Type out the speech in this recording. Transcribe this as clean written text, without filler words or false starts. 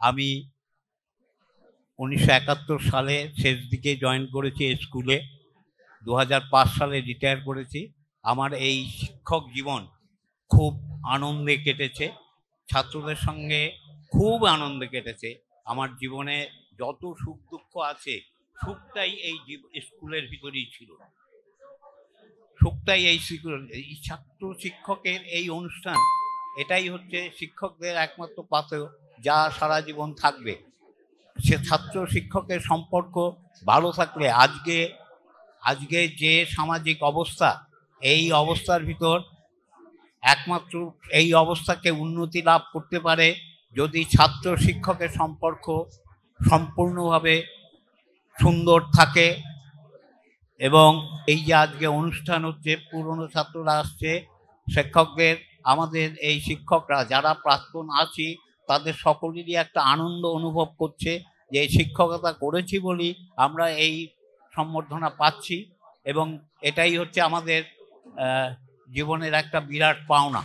আমি 1971 সালে শেষ দিকে জয়েন করেছি স্কুলে। 2005 সালে রিটায়ার করেছি। আমার এই শিক্ষক জীবন খুব আনন্দে কেটেছে, ছাত্রদের সঙ্গে খুব আনন্দে কেটেছে। আমার জীবনে যত সুখ দুঃখ আছে, সুখটাই এই স্কুলের ভিতরেই ছিল। সুখটাই এই ছাত্র শিক্ষকের এই অনুষ্ঠান, এটাই হচ্ছে শিক্ষকদের একমাত্র পাথেয় যা সারা জীবন থাকবে। সে ছাত্র শিক্ষকের সম্পর্ক ভালো থাকলে আজকে যে সামাজিক অবস্থা, এই অবস্থার ভিতর একমাত্র এই অবস্থাকে উন্নতি লাভ করতে পারে যদি ছাত্র শিক্ষকের সম্পর্ক সম্পূর্ণভাবে সুন্দর থাকে। এবং এই যে আজকে অনুষ্ঠান হচ্ছে, পুরনো ছাত্ররা আসছে, শিক্ষকদের, আমাদের এই শিক্ষকরা যারা প্রাক্তন আছি তাদের সকলেরই একটা আনন্দ অনুভব করছে যে এই শিক্ষকতা করেছি বলেই আমরা এই সম্বর্ধনা পাচ্ছি, এবং এটাই হচ্ছে আমাদের জীবনের একটা বিরাট পাওনা।